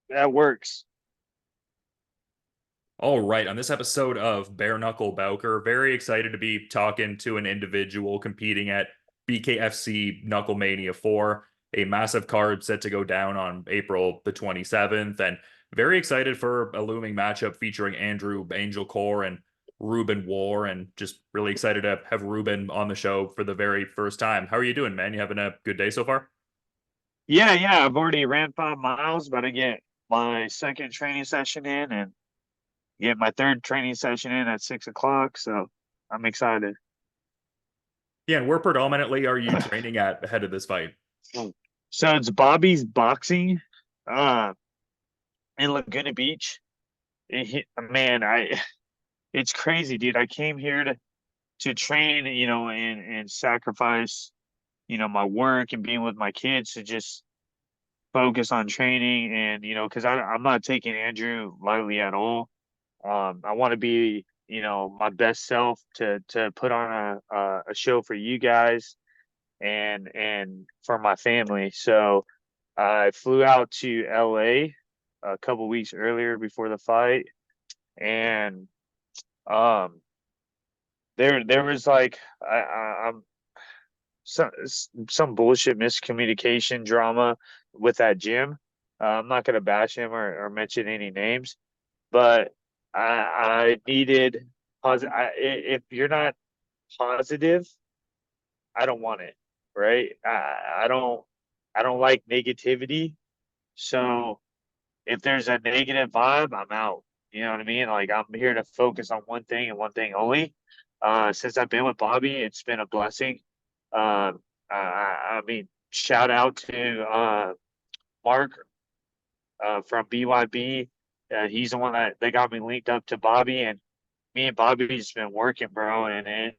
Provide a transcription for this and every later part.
That works. All right, on this episode of Bare Knuckle Bowker, very excited to be talking to an individual competing at BKFC KnuckleMania IV, a massive card set to go down on April the 27th, and very excited for a looming matchup featuring Andrew Angelcor and Ruben Warr, and just really excited to have Ruben on the show for the very first time. How are you doing, man? You having a good day so far? Yeah. I've already ran 5 miles, but I get my second training session in and get my third training session in at 6 o'clock. So I'm excited. Yeah, and where predominantly are you training at ahead of this fight? So it's Bobby's Boxing, uh, in Laguna Beach. Man, it's crazy, dude. I came here to train, and sacrifice, my work and being with my kids to just focus on training and because I'm not taking Andrew lightly at all. I want to be my best self to put on a show for you guys and for my family. So I flew out to LA a couple weeks earlier before the fight, and um there was like I'm some some bullshit miscommunication drama with that gym. I'm not gonna bash him or mention any names, but I needed positive. If you're not positive, I don't want it, right? I don't like negativity. So if there's a negative vibe, I'm out. You know what I mean? Like I'm here to focus on one thing and one thing only. Since I've been with Bobby, it's been a blessing. I mean, shout out to Mark from BYB. He's the one that got me linked up to Bobby, and me and Bobby's been working, bro. And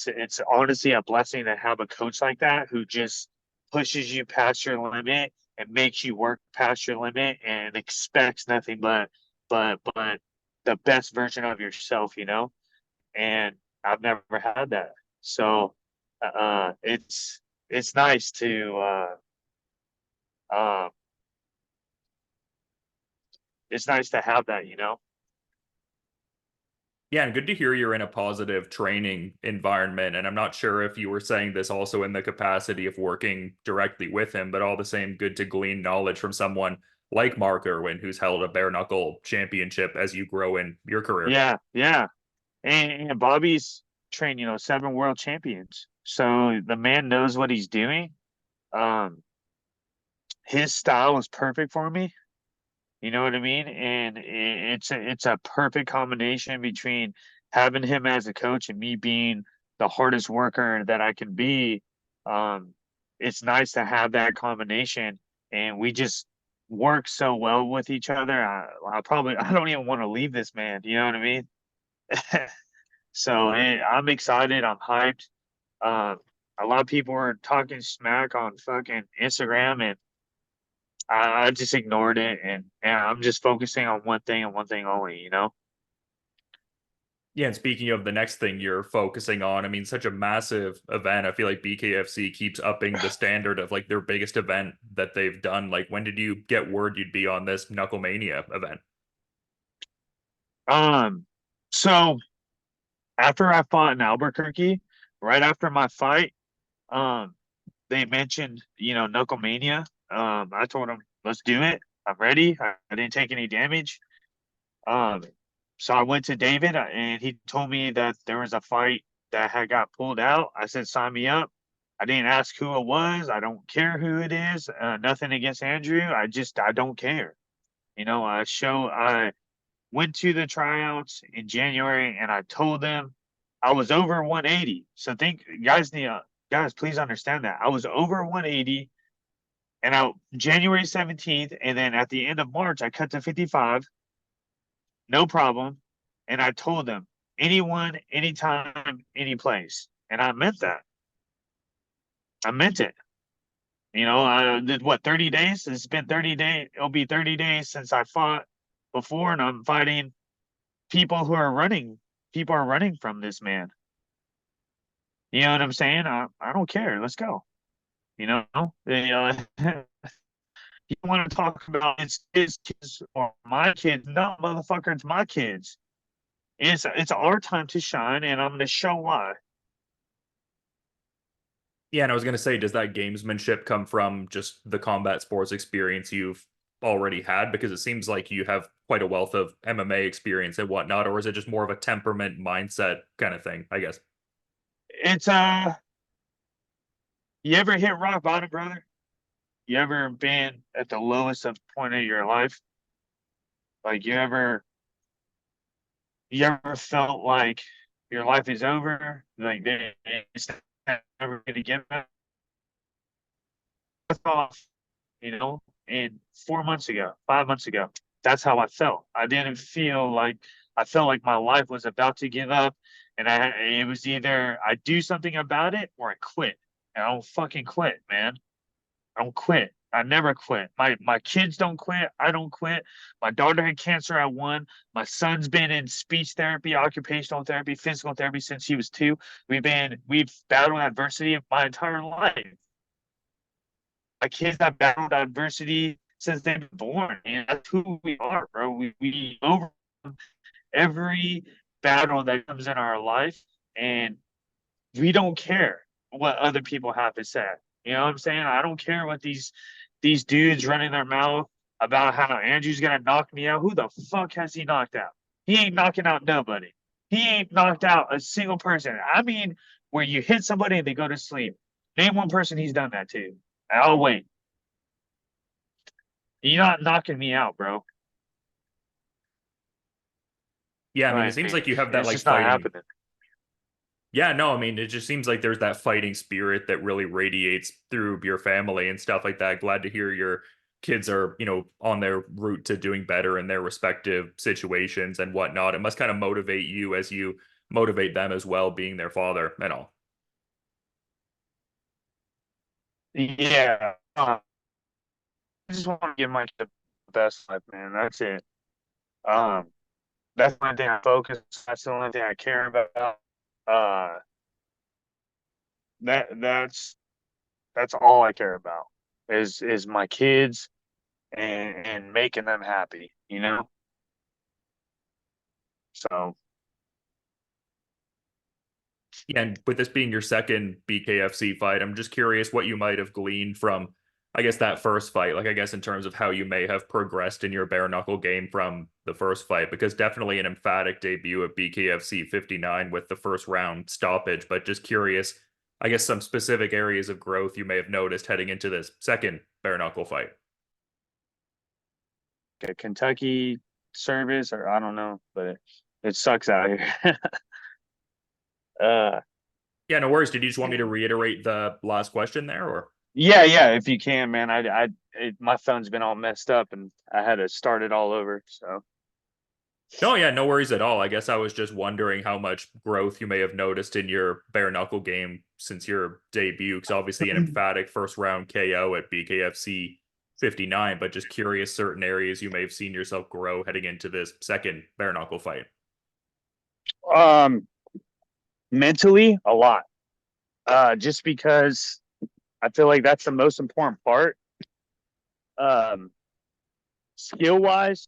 it's honestly a blessing to have a coach like that who just pushes you past your limit and makes you work past your limit and expects nothing but the best version of yourself, And I've never had that, so it's nice to uh, it's nice to have that. Yeah, and good to hear you're in a positive training environment. And I'm not sure if you were saying this also in the capacity of working directly with him, but all the same, good to glean knowledge from someone like Mark Irwin, who's held a bare knuckle championship as you grow in your career. Yeah. And Bobby's trained, 7 world champions. So the man knows what he's doing. Um, his style is perfect for me. You know what I mean? And it's a perfect combination between having him as a coach and me being the hardest worker that I can be. Um, it's nice to have that combination, and we just work so well with each other. I don't even want to leave this man. You know what I mean? So I'm excited. I'm hyped. Uh, a lot of people are talking smack on fucking Instagram, and I just ignored it, and I'm just focusing on one thing and one thing only. Yeah, and speaking of the next thing you're focusing on, I mean, such a massive event. I feel like BKFC keeps upping the standard of like their biggest event that they've done. Like, when did you get word you'd be on this KnuckleMania event? Um, so after I fought in Albuquerque, right after my fight, um, they mentioned, KnuckleMania. I told them, let's do it. I'm ready. I didn't take any damage. Um, so I went to David, and he told me that there was a fight that had got pulled out. I said, sign me up. I didn't ask who it was. I don't care who it is. Nothing against Andrew. I don't care. I went to the tryouts in January, and I told them I was over 180. So guys, please understand that I was over 180, and out January 17th, and then at the end of March I cut to 55, no problem. And I told them anyone, anytime, any place, and I meant that. I meant it. I did what, 30 days? It's been 30 days. It'll be 30 days since I fought before, and I'm fighting people who are running. People are running from this man. You know what I'm saying? I don't care. Let's go. You know, You want to talk about it's his kids or my kids? No, motherfucker, it's my kids. It's our time to shine, and I'm gonna show why. Yeah, and I was going to say, does that gamesmanship come from just the combat sports experience you've already had? Because it seems like you have quite a wealth of MMA experience and whatnot, or is it just more of a temperament mindset kind of thing, I guess? It's you ever hit rock bottom, brother? You ever been at the lowest of point of your life? Like you ever felt like your life is over? Like it's never gonna get better? Off, and 4 months ago, 5 months ago, that's how I felt. I didn't feel like I felt like my life was about to give up, and it was either I do something about it or I quit. And I don't fucking quit, man. I don't quit. I never quit. My kids don't quit. I don't quit. My daughter had cancer at 1. My son's been in speech therapy, occupational therapy, physical therapy since he was 2. We've battled adversity my entire life. My kids have battled adversity since they've been born, and that's who we are, bro. We over every battle that comes in our life, and we don't care what other people have to say. You know what I'm saying? I don't care what these dudes running their mouth about how Andrew's gonna knock me out. Who the fuck has he knocked out? He ain't knocking out nobody. He ain't knocked out a single person. I mean, where you hit somebody and they go to sleep. Name one person he's done that to. I'll wait. You're not knocking me out, bro. Yeah, I mean, it Like, seems like you have that it's like just not fighting. happening. Yeah, no, I mean, it just seems like there's that fighting spirit that really radiates through your family and stuff like that. Glad to hear your kids are, on their route to doing better in their respective situations and whatnot. It must kind of motivate you as you motivate them as well, being their father and all. Yeah. I just want to give my kid the best life, man. That's it. Um, that's the only thing I focus. That's the only thing I care about. Uh, that's all I care about is my kids and making them happy. So Yeah, and with this being your second BKFC fight, I'm just curious what you might have gleaned from, I guess, that first fight. Like, I guess, in terms of how you may have progressed in your bare knuckle game from the first fight, because definitely an emphatic debut at BKFC 59 with the first round stoppage. But just curious, I guess, some specific areas of growth you may have noticed heading into this second bare knuckle fight. a Kentucky service, or I don't know, but it sucks out here. uh, Yeah, no worries. Did you just want me to reiterate the last question there, or? yeah, yeah, if you can, man. My phone's been all messed up, and I had to start it all over. So. No, yeah, no worries at all. I guess I was just wondering how much growth you may have noticed in your bare knuckle game since your debut, because obviously an emphatic first round KO at BKFC 59, but just curious certain areas you may have seen yourself grow heading into this second bare knuckle fight. Um, Mentally, a lot. Just because I feel like that's the most important part. Um, Skill wise,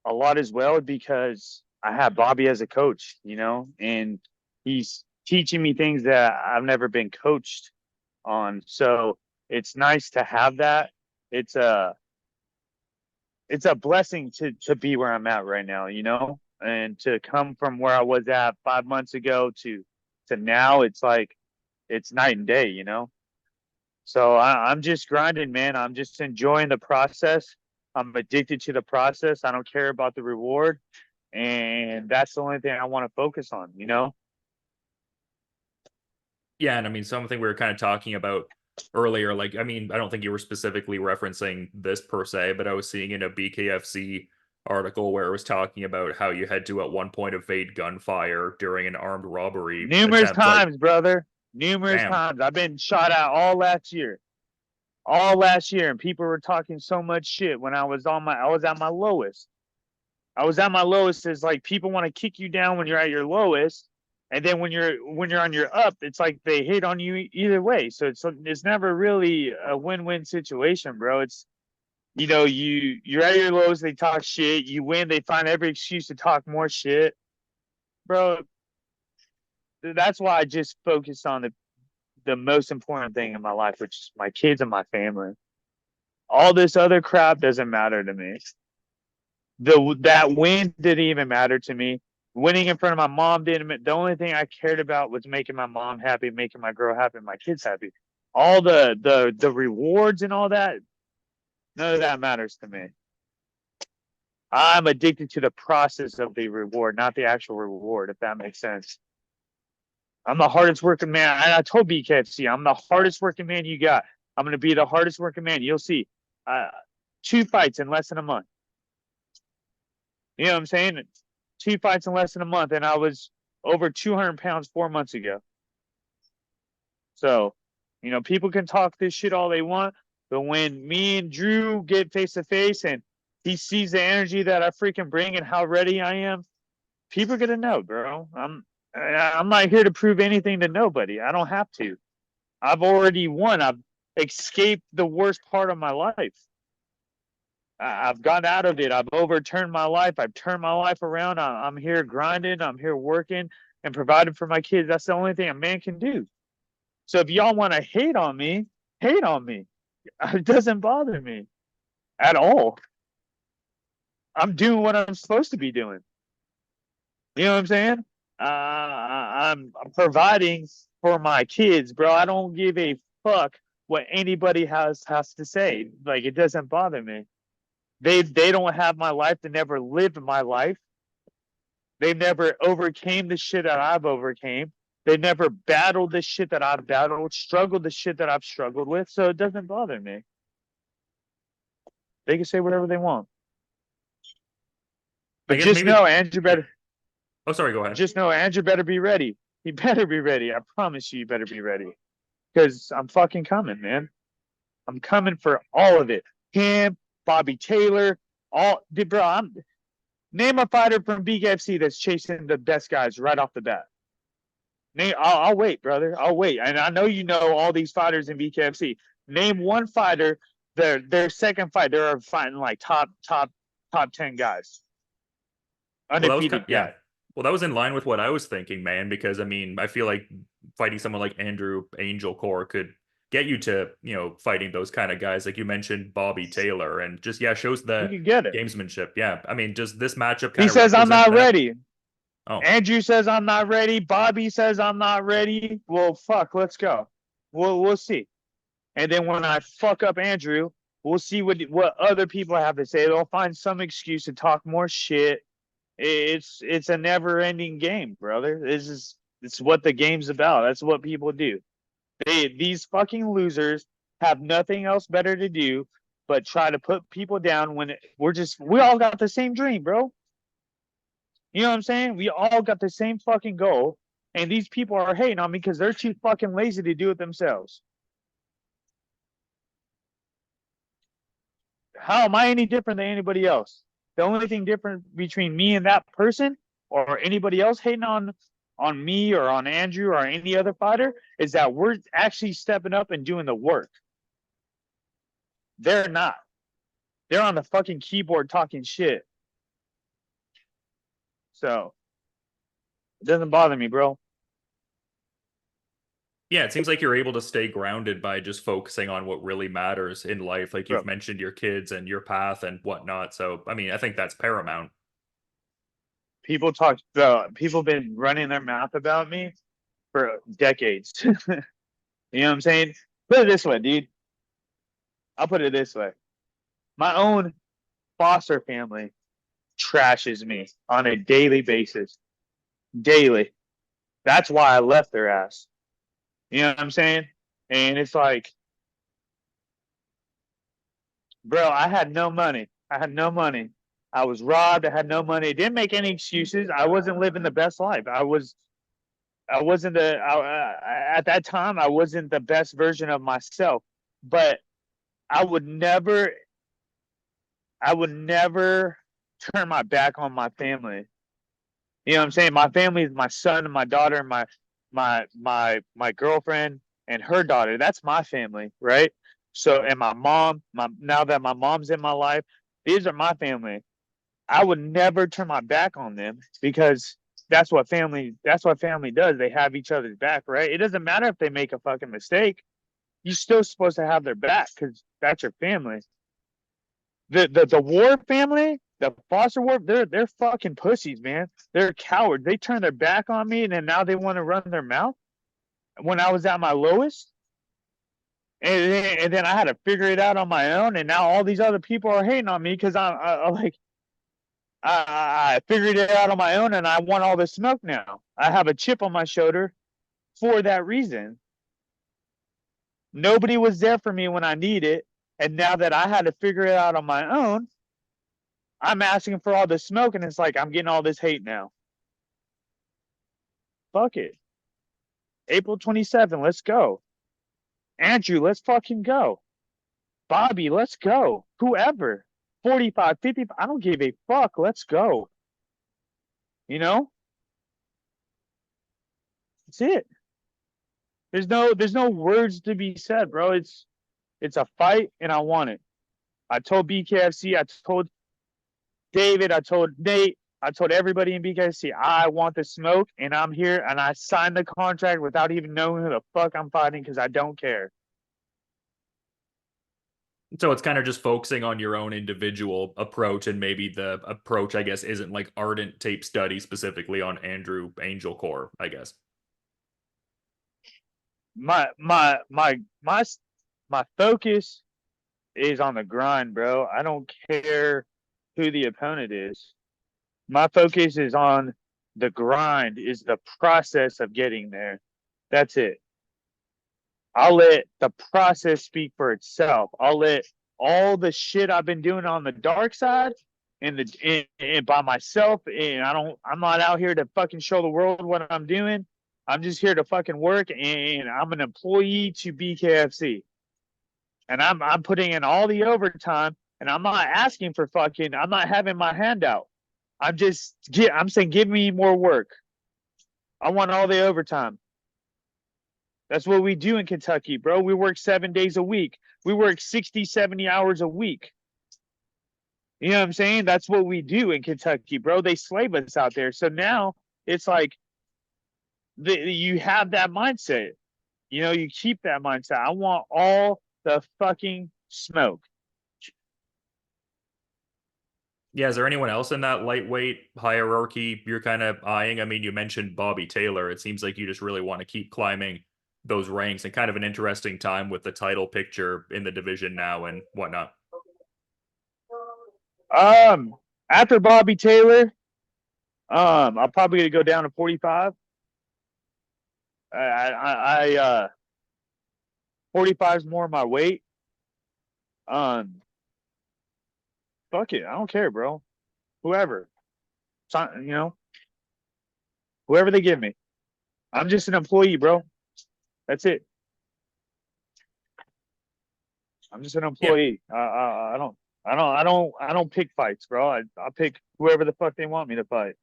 a lot as well because I have Bobby as a coach, and he's teaching me things that I've never been coached on. So it's nice to have that. It's a it's a blessing to be where I'm at right now, and to come from where I was at 5 months ago to now. It's like it's night and day. So I'm just grinding, man. I'm just enjoying the process. I'm addicted to the process. I don't care about the reward. And that's the only thing I want to focus on. Yeah, and I mean, something we were kind of talking about earlier, like, I mean, I don't think you were specifically referencing this per se, but I was seeing in a BKFC article where it was talking about how you had to at one point evade gunfire during an armed robbery Numerous attempt. Like, times, brother. Numerous damn. times. I've been shot at all last year. All last year. And people were talking so much shit when I was at my lowest. I was at my lowest is like people want to kick you down when you're at your lowest, and then when you're on your up, it's like they hate on you either way. So it's never really a win-win situation, bro. you're at your lows, they talk shit. You win, they find every excuse to talk more shit, bro. That's why I just focus on the most important thing in my life, which is my kids and my family. All this other crap doesn't matter to me. That win didn't even matter to me. Winning in front of my mom didn't. The only thing I cared about was making my mom happy, making my girl happy, my kids happy. All the rewards and all that, none of that matters to me. I'm addicted to the process of the reward, not the actual reward, if that makes sense. I'm the hardest working man. I told BKFC, I'm the hardest working man you got. I'm going to be the hardest working man. You'll see. 2 fights in less than a month. You know what I'm saying? 2 fights in less than a month, and I was over 200 pounds 4 months ago. So, people can talk this shit all they want, but when me and Drew get face to face and he sees the energy that I freaking bring and how ready I am, people are gonna know, bro. I'm not here to prove anything to nobody. I don't have to. I've already won. I've escaped the worst part of my life. I've got out of it. I've overturned my life. I've turned my life around. I'm here grinding. I'm here working and providing for my kids. That's the only thing a man can do. So if y'all want to hate on me, hate on me. It doesn't bother me at all. I'm doing what I'm supposed to be doing. You know what I'm saying? I'm providing for my kids, bro. I don't give a fuck what anybody has to say. Like, it doesn't bother me. They don't have my life. They never lived my life. They never overcame the shit that I've overcame. They never battled the shit that I've battled, struggled the shit that I've struggled with. So it doesn't bother me. They can say whatever they want. But just know, Andrew better. Oh, sorry, go ahead. Just know, Andrew better be ready. He better be ready. I promise you, better be ready. Because I'm fucking coming, man. I'm coming for all of it. Him, Bobby Taylor, bro. Name a fighter from BKFC that's chasing the best guys right off the bat. I'll wait, brother. I'll wait. And I know you know all these fighters in BKFC. Name one fighter. Their second fight, they're fighting like top 10 guys. Undefeated. Yeah. Well, that was in line with what I was thinking, man, because I feel like fighting someone like Angelcor could get you to, fighting those kind of guys. Like you mentioned, Bobby Taylor, and just, shows the gamesmanship. Yeah. Just this matchup kind of. He says, I'm not ready. Oh. Andrew says, I'm not ready. Bobby says, I'm not ready. Well, fuck, let's go. We'll see. And then when I fuck up Andrew, we'll see what other people have to say. They'll find some excuse to talk more shit. It's a never-ending game, brother. It's what the game's about. That's what people do. These fucking losers have nothing else better to do but try to put people down when we all got the same dream, bro. You know what I'm saying? We all got the same fucking goal, and these people are hating on me because they're too fucking lazy to do it themselves. How am I any different than anybody else? The only thing different between me and that person or anybody else hating on me or on Andrew or any other fighter is that we're actually stepping up and doing the work. They're not. They're on the fucking keyboard talking shit. So it doesn't bother me, bro. Yeah, it seems like you're able to stay grounded by just focusing on what really matters in life. Like you've mentioned your kids and your path and whatnot. So, I think that's paramount. People have been running their mouth about me for decades. You know what I'm saying? Put it this way, dude. I'll put it this way. My own foster family trashes me on a daily basis. Daily. That's why I left their ass. You know what I'm saying? And it's like, bro, I had no money. I was robbed. I had no money. Didn't make any excuses. I wasn't living the best life. At that time, I wasn't the best version of myself. But I would never turn my back on my family. You know what I'm saying? My family is my son and my daughter and my girlfriend and her daughter. That's my family, right? So, and my mom, now that my mom's in my life, these are my family. I would never turn my back on them because that's what family does. They have each other's back, right? It doesn't matter if they make a fucking mistake. You're still supposed to have their back because that's your family. The War family, the Foster War, they're fucking pussies, man. They're cowards. They turn their back on me and then now they want to run their mouth when I was at my lowest. And then I had to figure it out on my own, and now all these other people are hating on me because I figured it out on my own, and I want all the smoke now. I have a chip on my shoulder for that reason. Nobody was there for me when I need it, and now that I had to figure it out on my own, I'm asking for all the smoke, and it's like I'm getting all this hate now. Fuck it. April 27th, let's go. Andrew, let's fucking go. Bobby, let's go. Whoever. 45, 50, I don't give a fuck. Let's go. You know? That's it. There's no words to be said, bro. It's a fight and I want it. I told BKFC, I told David, I told Nate, I told everybody in BKFC, I want the smoke and I'm here and I signed the contract without even knowing who the fuck I'm fighting because I don't care. So it's kind of just focusing on your own individual approach, and maybe the approach, I guess, isn't like ardent tape study specifically on Andrew Angelcor, I guess. My focus is on the grind, bro. I don't care who the opponent is. My focus is on the grind, is the process of getting there. That's it. I'll let the process speak for itself. I'll let all the shit I've been doing on the dark side and by myself, and I'm not out here to fucking show the world what I'm doing. I'm just here to fucking work, and I'm an employee to BKFC. And I'm putting in all the overtime, and I'm not asking for fucking, I'm not having my hand out. I'm saying give me more work. I want all the overtime. That's what we do in Kentucky, bro. We work 7 days a week. We work 60, 70 hours a week. You know what I'm saying? That's what we do in Kentucky, bro. They slave us out there. So now it's like you have that mindset. You know, you keep that mindset. I want all the fucking smoke. Yeah, is there anyone else in that lightweight hierarchy you're kind of eyeing? I mean, you mentioned Bobby Taylor. It seems like you just really want to keep climbing those ranks, and kind of an interesting time with the title picture in the division now and whatnot. After Bobby Taylor, I'm probably gonna go down to 45. 45 is more my weight. Fuck it, I don't care, bro. Whoever, you know, whoever they give me, I'm just an employee, bro. That's it. I'm just an Yeah, employee. I don't pick fights, bro. I pick whoever the fuck they want me to fight.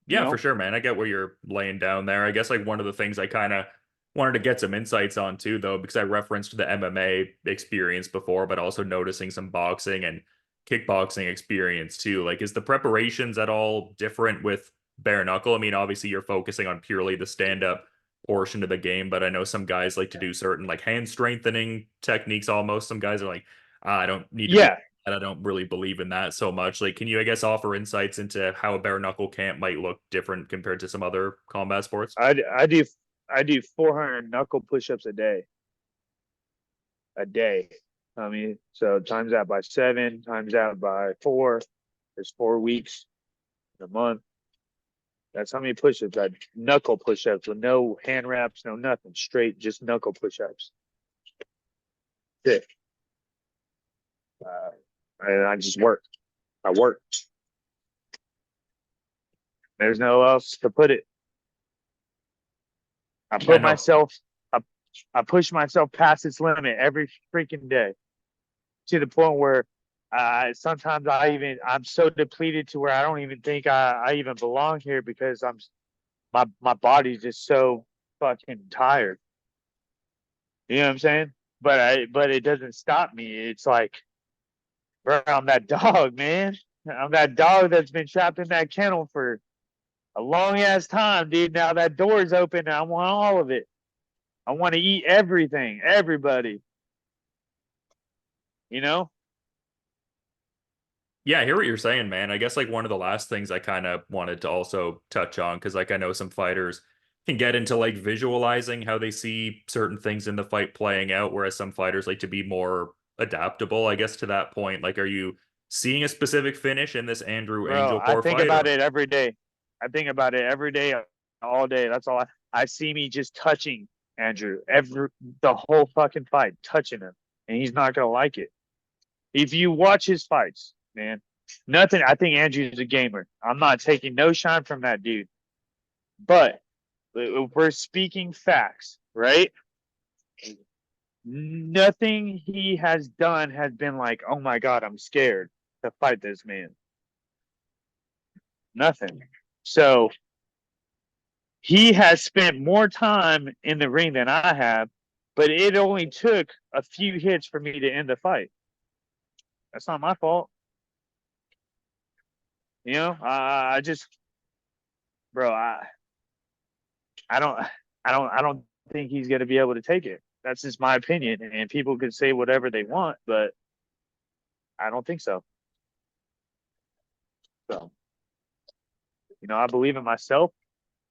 You yeah, for know? sure, man. I get what you're laying down there. I guess like one of the things I kind of wanted to get some insights on too, though, because I referenced the MMA experience before, but also noticing some boxing and kickboxing experience too. Like, is the preparations at all different with bare knuckle? I mean, obviously you're focusing on purely the stand-up portion of the game, but I know some guys like to do certain like hand strengthening techniques almost. Some guys are like, I don't need to be, Yeah, and I don't really believe in that so much. Like, can you, I guess, offer insights into how a bare knuckle camp might look different compared to some other combat sports? I do 400 knuckle push-ups a day. A day. I mean, so times that by 7, times that by 4. There's 4 weeks in a month. That's how many push-ups. I knuckle push-ups with no hand wraps, no nothing. Straight, just knuckle push-ups. That's it. And I just work. I work. There's no else to put it. I Yeah, put no, myself, I, I push myself past its limit every freaking day to the point where sometimes I'm so depleted to where I don't even think I even belong here because my body's just so fucking tired. You know what I'm saying? But it doesn't stop me. It's like, bro, I'm that dog, man. I'm that dog that's been trapped in that kennel for a long ass time, dude. Now that door's open and I want all of it. I want to eat everything, everybody. You know? Yeah, I hear what you're saying, man. I guess like one of the last things I kind of wanted to also touch on, because like I know some fighters can get into like visualizing how they see certain things in the fight playing out, whereas some fighters like to be more adaptable, I guess, to that point. Like, are you seeing a specific finish in this Andrew Bro, Angel I Core think fight, about or it every day. I think about it every day, all day. That's all I see me just touching Andrew the whole fucking fight, touching him. And he's not gonna like it. If you watch his fights, man, nothing. I think Andrew's a gamer. I'm not taking no shine from that dude. But if we're speaking facts, right? Nothing he has done has been like, oh my God, I'm scared to fight this man. Nothing. So he has spent more time in the ring than I have, but it only took a few hits for me to end the fight. That's not my fault. You know, I just, bro, I don't, I don't think he's going to be able to take it. That's just my opinion, and people can say whatever they want, but I don't think so. So, I believe in myself,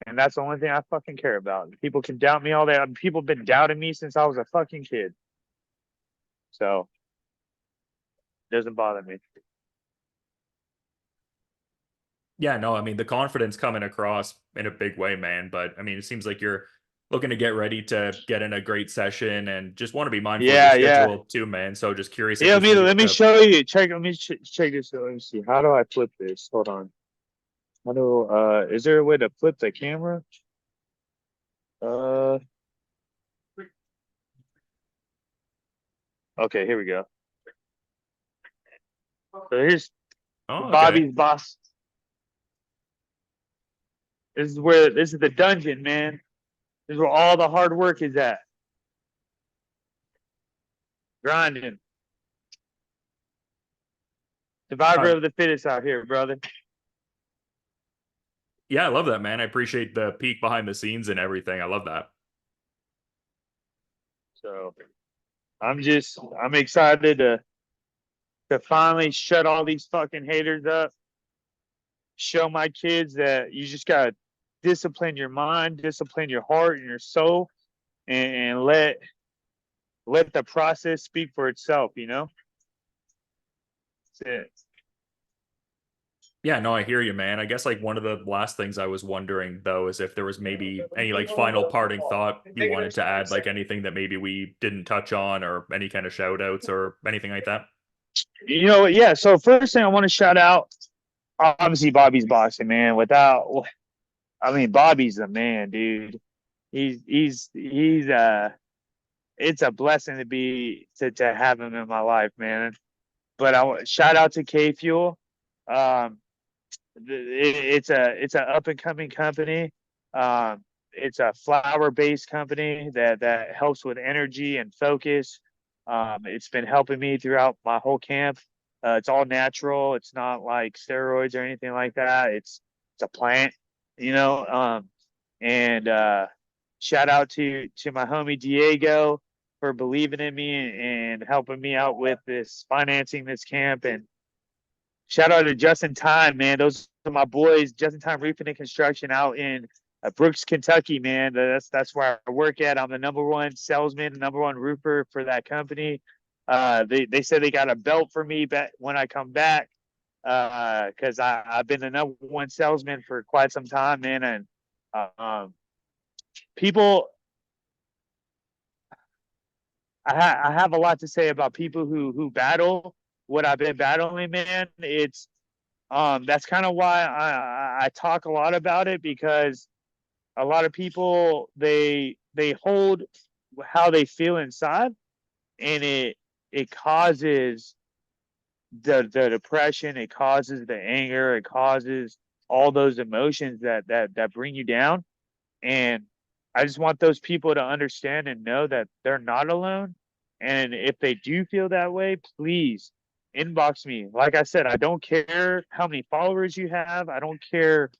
and that's the only thing I fucking care about. People can doubt me all day. People have been doubting me since I was a fucking kid. So, it doesn't bother me. yeah, no, I mean the confidence coming across in a big way, man. But I mean, it seems like you're looking to get ready to get in a great session and just want to be mindful of your Yeah, yeah. schedule too, man. So just curious if Yeah, this is let me a show you. Let me check this out. Let me see. How do I flip this? Hold on. How do is there a way to flip the camera? Uh okay, here we go. So here's oh, okay. Bobby's boss. This is the dungeon, man. This is where all the hard work is at. Grinding. Survivor Uh, of the fittest out here, brother. yeah, I love that, man. I appreciate the peek behind the scenes and everything. I love that. So I'm excited to finally shut all these fucking haters up. Show my kids that you just gotta discipline your mind, discipline your heart and your soul, and let the process speak for itself. That's it. Yeah, no, I hear you, man. I guess like one of the last things I was wondering though is if there was maybe any like final parting thought you wanted to add, like anything that maybe we didn't touch on or any kind of shout outs or anything like that. Yeah. So first thing I want to shout out, obviously Bobby's boxing, man. Bobby's the man, dude. He's it's a blessing to have him in my life, man. But shout out to K Fuel. Um, it's a up and coming company. It's a flower based company that helps with energy and focus. It's been helping me throughout my whole camp. It's all natural. It's not like steroids or anything like that. It's a plant, you know. And shout out to my homie Diego for believing in me and helping me out with this financing this camp. And shout out to Just in Time, man. Those are my boys. Just in Time Roofing and Construction out in Brooks, Kentucky, man. That's where I work at. I'm the number one salesman, number one roofer for that company. They said they got a belt for me back when I come back because I've been the number one salesman for quite some time, man. And people, I have a lot to say about people who battle what I've been battling, man. It's that's kind of why I talk a lot about it, because a lot of people they hold how they feel inside, and it causes the depression, it causes the anger, it causes all those emotions that bring you down. And I just want those people to understand and know that they're not alone. And if they do feel that way, please inbox me. Like I said, I don't care how many followers you have. I don't care,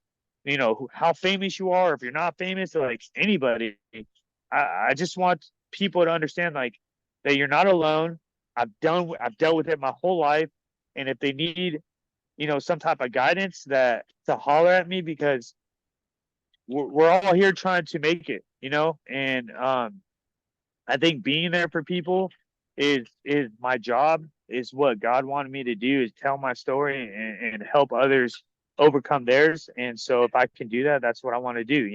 how famous you are. If you're not famous, like anybody, I just want people to understand like that you're not alone. I've dealt with it my whole life. And if they need, some type of guidance, that to holler at me, because we're all here trying to make it, and I think being there for people is my job, is what God wanted me to do, is tell my story and help others overcome theirs. And so if I can do that, that's what I want to do.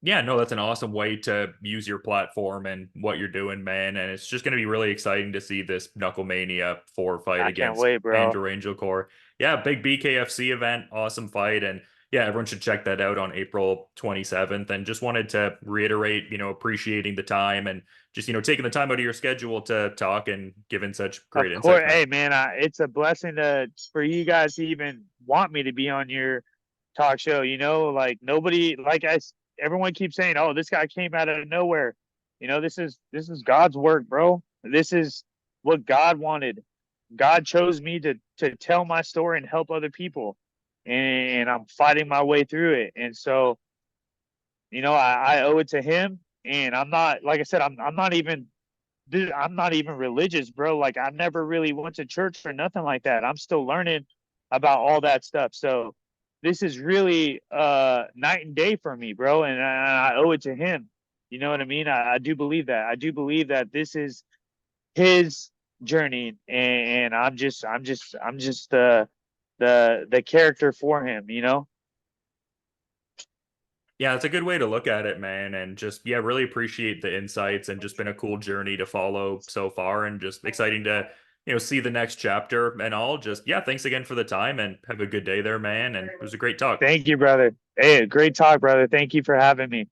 Yeah, no, that's an awesome way to use your platform and what you're doing, man. And it's just going to be really exciting to see this KnuckleMania 4 fight I can't against wait, bro. Andrew Angelcor. Yeah, big BKFC event, awesome fight. And yeah, everyone should check that out on April 27th. And just wanted to reiterate, appreciating the time and just, taking the time out of your schedule to talk and giving such Of great insights, course. man. Hey, man, it's a blessing for you guys to even want me to be on your talk show. Like nobody, everyone keeps saying, "Oh, this guy came out of nowhere." This is God's work, bro. This is what God wanted. God chose me to tell my story and help other people, and I'm fighting my way through it. And so, I owe it to Him. And I'm not, like I said, I'm not even, dude, I'm not even religious, bro. Like I never really went to church or nothing like that. I'm still learning about all that stuff. So this is really night and day for me, bro. And I owe it to him. You know what I mean? I do believe that. I do believe that this is his journey, and I'm just the character for him. Yeah, it's a good way to look at it, man. And just, yeah, really appreciate the insights and just been a cool journey to follow so far and just exciting to, see the next chapter and all. Just, yeah, thanks again for the time and have a good day there, man. And it was a great talk. Thank you, brother. Hey, great talk, brother. Thank you for having me.